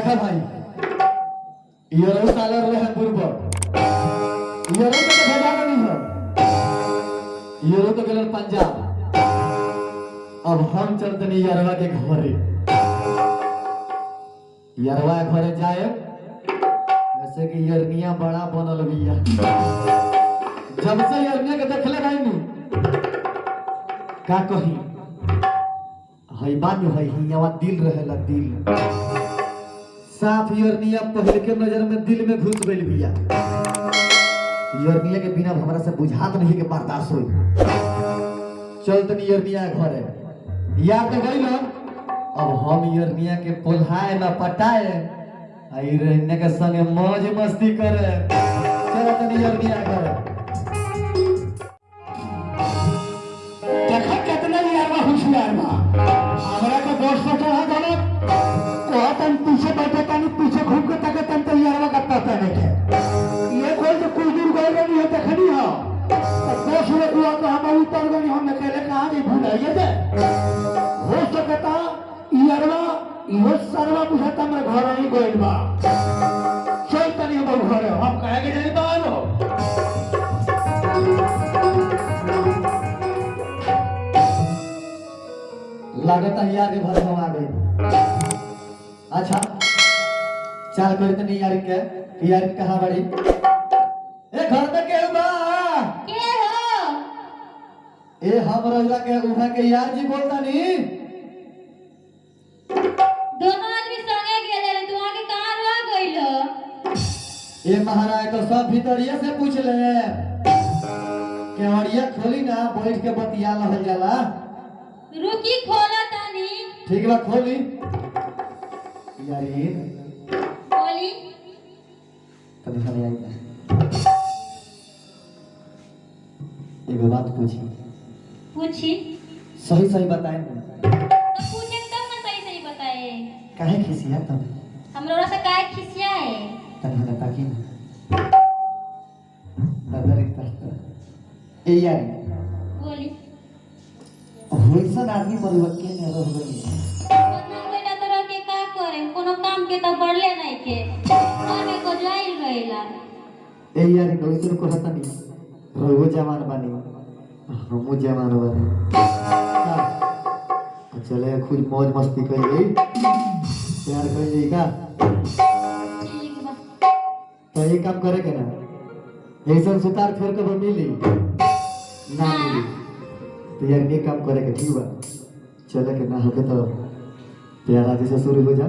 देखा भाई ये रो साले रहे हैं पूर्व ये रो तो भेजा नहीं है ये रो तो गलर पंजाब। अब हम चलते नहीं यारवा के घरे यारवा घरे जाए ऐसे कि यरनिया बड़ा बनल बिया जब से यरनिया के देखले भाई नु का कही हई बानी हई हियावा दिल रहेला दिल साफ यरनिया पहले के नजर में दिल में घुस गइल बिया यरनिया के बिना हमरा से बुझात नहीं के बर्दाश्त होई चल तनी यरनिया घरे यार तो गइल अब हम यरनिया के पोल्हाए ना पटाए आई रहने के संगे मौज मस्ती करे चल तनी यरनिया घरे देखा कितना यारवा होशियार बा हमरा के दोस्त से चढ़ा देले कहतन पीछे बैठे तनी पीछे घूम के तक तन तो यारवा का पता नहीं के ये कोई तो कुछ दूर गए नहीं है देखनी हो दोस्त लोग हुआ तो हम उतर गए हम अकेले कहां नहीं भूलाइए दे हो सकता यारवा यो सरवा बुझाता मैं घर ही गइल बा चल तनी हम घर हम कहे के जाई तो लागत है यार के घर में आ गई। अच्छा चल करते नहीं यार कहां बड़ी ए घर में के बा के हो ए हम रौला के उठा के यार जी बोलता नी दोनों आदमी संगे गेले रे तू आके कहां रह गइल ए महाराज तो सब भीतरिया से पूछ ले केवड़िया खोली ना बैठ के बतिया लहल जाला रुकी खोला तानी ठीक बा खोली यार ये बोली तभी खाली आई एगो बात पूछी सही सही बताए तो पूछे तब ना सही सही बताए काहे खिसिया तब हमरोरा से काहे खिसिया है तभी ना ताकि नजर एक तरफ ए यार बोली होइसन आदमी परिवर्तन के ने रह गई ना बेटा तोरा के का करे कोनो काम के तो बढ़ले नहीं के आगे को जाइल रहेला ए यार दोस्तों को हता नहीं रोगो जवान बानी हमो जवान बानी चले खुद मौज मस्ती कर गई प्यार कर गई का ठीक बा तो ये काम करे के ना ऐसा सुतार फेर के मिली ना मिली तो यार ये काम करे के ठीक बा चले के ना होके तो प्यारा जैसे शुरू हो जा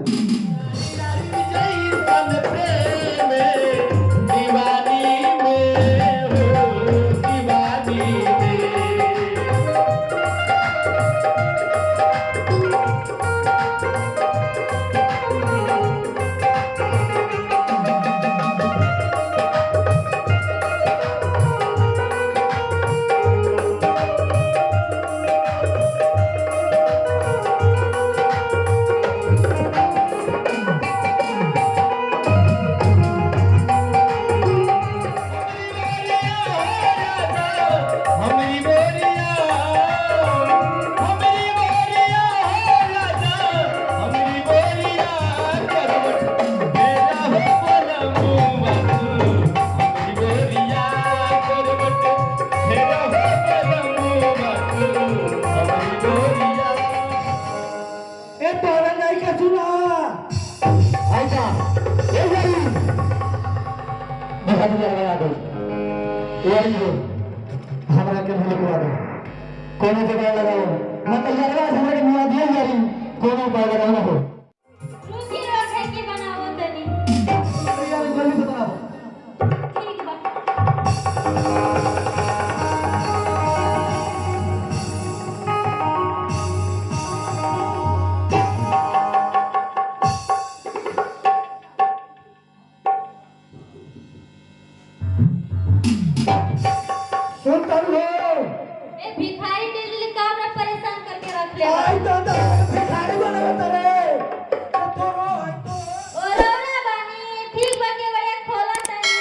हमरा के भूल को आवे कोनो जगह लगाओ मतलब यारवा हमरा के मुआ दिया यारी कोनो उपाय लगाओ ना हो रुकी रखे के बनावो तनी यार जल्दी से बनाओ ठीक बा सुन तरू हो ए भिखारी दिल्ली काम में परेशान करके रख ले आई तो भिखारी बना तरे तो आई तो और रौला बानी ठीक बा के बड़े खोला तनी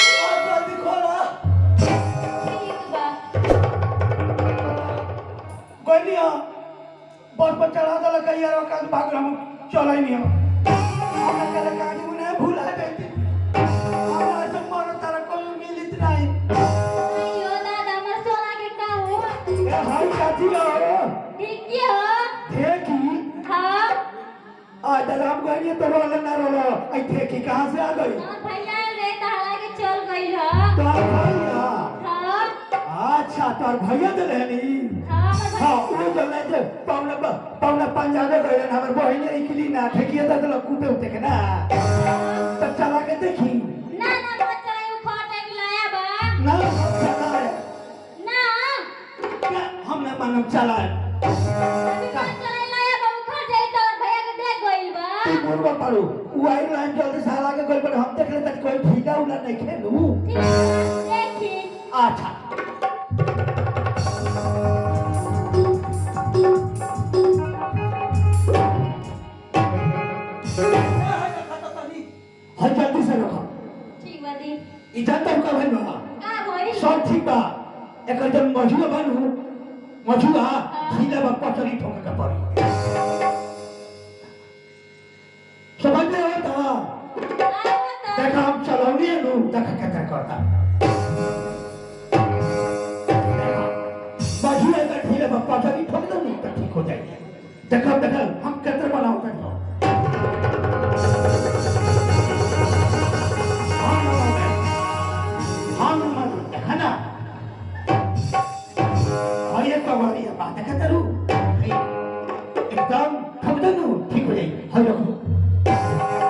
जल्दी खोला ठीक बा कोई नहीं आ बस पर चढ़ा दला कई यार का भाग रहा हूं चल ही नहीं हम कल काज तोर भैया हाँ अच्छा तोर भैया दे रहनी हाँ हाँ वो तो ले जे पौना पंजाबे गए हमर बहिन इकली ना ठेकिया दे ल कूटे उते के ना तो चला के देखी ना ना मत चलाए उखाटे लाया बा ना चला ना क्या हम ना मानम चला मत चलाए लाया बा उखाटे तो भैया के देख गइल बा तू बोलबा पारू वाई लाइन जल्दी साला के गइल पर हम देख ले तक कोई ठीका उला नहीं खेलू ठीक है देखी अच्छा हर जल्दी से रखो ठीक बा दी इधर तक का भइल बा का भइल सब ठीक बा एकर जब मजुआ बनू मजुआ सीधा बा पटरी ठोके के पड़ी समझ में आता देखा हम चलौनी नु देखा कैसे करता मजुआ का ठीले बा पटरी ठोक दो तो ठीक हो जाएगी देखा देखा हम कैसे बनाओ एकदम ठगदनु ठीक हो जाएगी हर रखो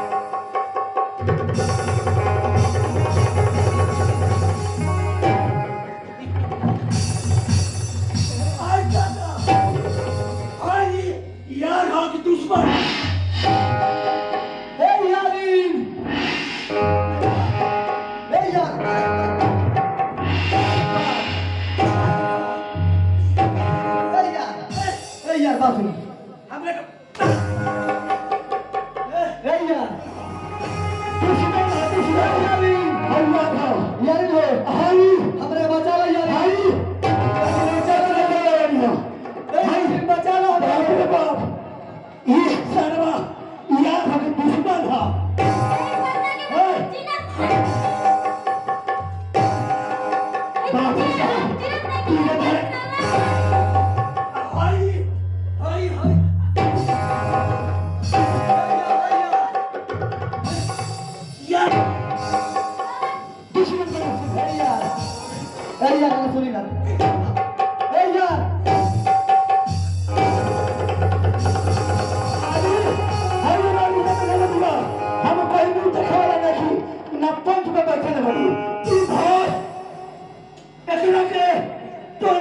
यार हाँ कि दुश्मन यारीन यार बात सुनो हमने यार लो हमरे बचा लो यार बचा लो ये सरवा यार हम दुश्मन था सुनी ना यार हम कोई नहीं देखा नहीं ना पंच में बैठे ना बड़ी तू भाई कैसे रखे तो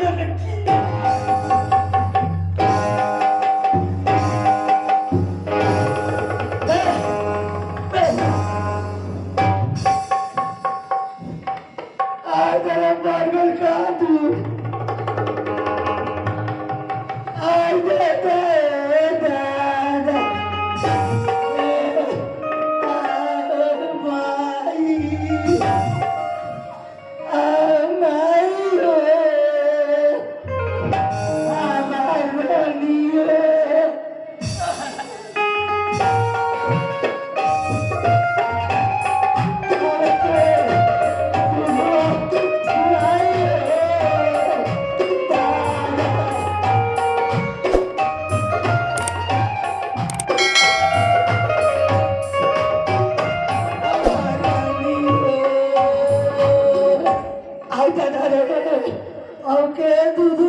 Okay, दूध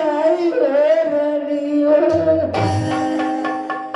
आई है